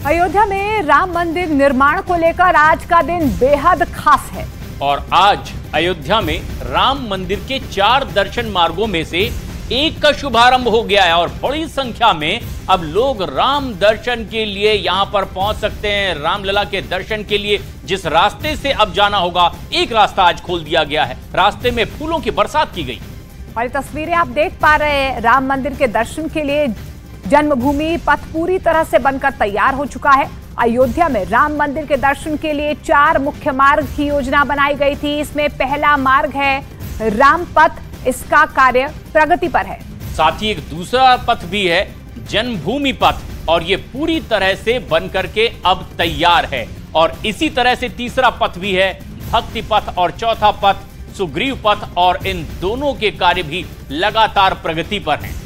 अयोध्या में राम मंदिर निर्माण को लेकर आज का दिन बेहद खास है और आज अयोध्या में राम मंदिर के 4 दर्शन मार्गों में से एक का शुभारंभ हो गया है और बड़ी संख्या में अब लोग राम दर्शन के लिए यहां पर पहुंच सकते हैं। रामलला के दर्शन के लिए जिस रास्ते से अब जाना होगा, एक रास्ता आज खोल दिया गया है। रास्ते में फूलों की बरसात की गई और ये तस्वीरें आप देख पा रहे हैं। राम मंदिर के दर्शन के लिए जन्मभूमि पथ पूरी तरह से बनकर तैयार हो चुका है। अयोध्या में राम मंदिर के दर्शन के लिए 4 मुख्य मार्ग की योजना बनाई गई थी। इसमें पहला मार्ग है राम पथ, इसका कार्य प्रगति पर है। साथ ही एक दूसरा पथ भी है जन्मभूमि पथ और ये पूरी तरह से बन करके अब तैयार है। और इसी तरह से तीसरा पथ भी है भक्ति पथ और चौथा पथ सुग्रीव पथ और इन दोनों के कार्य भी लगातार प्रगति पर हैं।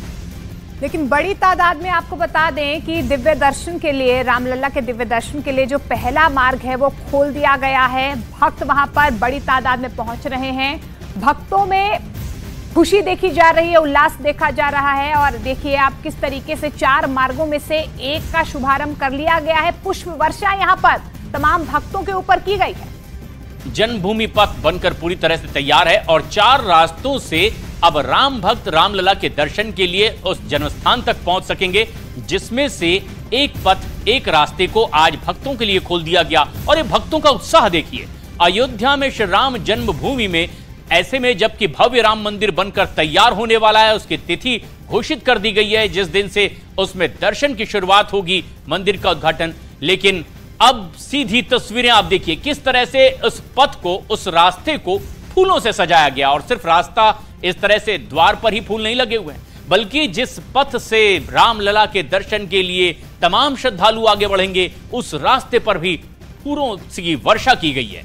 लेकिन बड़ी तादाद में आपको बता दें कि दिव्य दर्शन के लिए, रामलला के दिव्य दर्शन के लिए जो पहला मार्ग है वो खोल दिया गया है। भक्त वहां पर बड़ी तादाद में पहुंच रहे हैं। भक्तों में खुशी देखी जा रही है, उल्लास देखा जा रहा है। और देखिए आप किस तरीके से 4 मार्गों में से एक का शुभारंभ कर लिया गया है। पुष्प वर्षा यहाँ पर तमाम भक्तों के ऊपर की गई है। जन्मभूमि पथ बनकर पूरी तरह से तैयार है और 4 रास्तों से अब राम भक्त रामलला के दर्शन के लिए उस जन्मस्थान तक पहुंच सकेंगे, जिसमें से एक पथ, एक रास्ते को आज भक्तों के लिए खोल दिया गया। और ये भक्तों का उत्साह देखिए। अयोध्या में श्री राम जन्मभूमि में ऐसे में जबकि भव्य राम मंदिर बनकर तैयार होने वाला है, उसकी तिथि घोषित कर दी गई है जिस दिन से उसमें दर्शन की शुरुआत होगी, मंदिर का उद्घाटन। लेकिन अब सीधी तस्वीरें आप देखिए किस तरह से उस पथ को, उस रास्ते को फूलों से सजाया गया। और सिर्फ रास्ता इस तरह से द्वार पर ही फूल नहीं लगे हुए हैं, बल्कि जिस पथ से रामलला के दर्शन के लिए तमाम श्रद्धालु आगे बढ़ेंगे, उस रास्ते पर भी फूलों की वर्षा की गई है।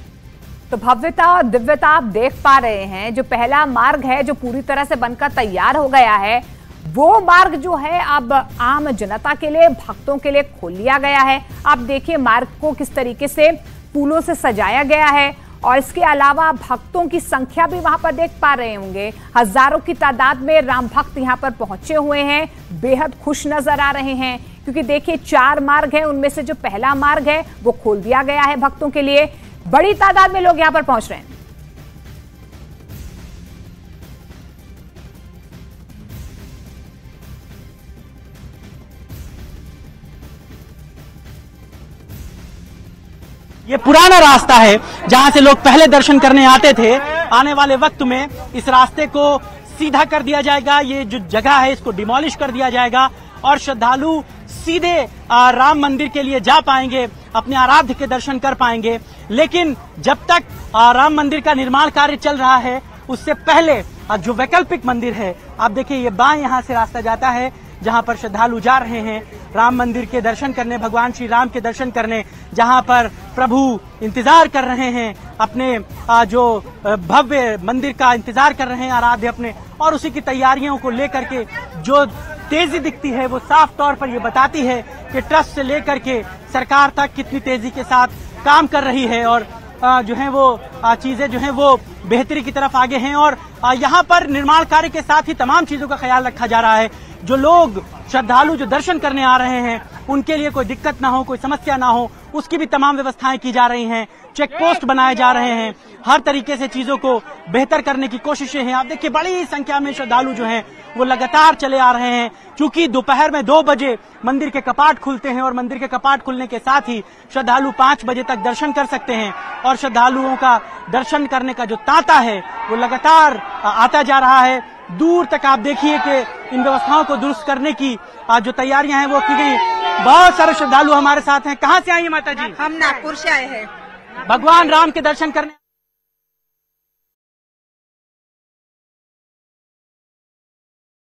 तो भव्यता और दिव्यता आप देख पा रहे हैं। जो पहला मार्ग है जो पूरी तरह से बनकर तैयार हो गया है, वो मार्ग जो है अब आम जनता के लिए, भक्तों के लिए खोल लिया गया है। आप देखिए मार्ग को किस तरीके से फूलों से सजाया गया है। और इसके अलावा भक्तों की संख्या भी वहां पर देख पा रहे होंगे। हजारों की तादाद में राम भक्त यहां पर पहुंचे हुए हैं, बेहद खुश नजर आ रहे हैं। क्योंकि देखिए 4 मार्ग है, उनमें से जो पहला मार्ग है वो खोल दिया गया है भक्तों के लिए। बड़ी तादाद में लोग यहां पर पहुंच रहे हैं। ये पुराना रास्ता है जहां से लोग पहले दर्शन करने आते थे। आने वाले वक्त में इस रास्ते को सीधा कर दिया जाएगा। ये जो जगह है इसको डिमोलिश कर दिया जाएगा और श्रद्धालु सीधे राम मंदिर के लिए जा पाएंगे, अपने आराध्य के दर्शन कर पाएंगे। लेकिन जब तक राम मंदिर का निर्माण कार्य चल रहा है, उससे पहले जो वैकल्पिक मंदिर है, आप देखिए ये बाएं यहाँ से रास्ता जाता है जहां पर श्रद्धालु जा रहे हैं राम मंदिर के दर्शन करने, भगवान श्री राम के दर्शन करने, जहां पर प्रभु इंतजार कर रहे हैं अपने जो भव्य मंदिर का इंतजार कर रहे हैं आराध्य अपने। और उसी की तैयारियों को लेकर के जो तेजी दिखती है वो साफ तौर पर ये बताती है कि ट्रस्ट से लेकर के सरकार तक कितनी तेजी के साथ काम कर रही है और जो है वो चीजें जो है वो बेहतरी की तरफ आगे हैं। और यहाँ पर निर्माण कार्य के साथ ही तमाम चीजों का ख्याल रखा जा रहा है। जो लोग श्रद्धालु जो दर्शन करने आ रहे हैं उनके लिए कोई दिक्कत ना हो, कोई समस्या ना हो, उसकी भी तमाम व्यवस्थाएं की जा रही हैं। चेक पोस्ट बनाए जा रहे हैं, हर तरीके से चीजों को बेहतर करने की कोशिशें हैं। आप देखिए बड़ी संख्या में श्रद्धालु जो हैं वो लगातार चले आ रहे हैं। चूंकि दोपहर में 2 बजे मंदिर के कपाट खुलते हैं और मंदिर के कपाट खुलने के साथ ही श्रद्धालु 5 बजे तक दर्शन कर सकते हैं। और श्रद्धालुओं का दर्शन करने का जो तांता है वो लगातार आता जा रहा है। दूर तक आप देखिए कि इन व्यवस्थाओं को दुरुस्त करने की जो तैयारियां हैं वो की गई। बहुत सारे श्रद्धालु हमारे साथ हैं। कहाँ से आई हैं माता जी? हम नागपुर से आए हैं भगवान राम के दर्शन करने।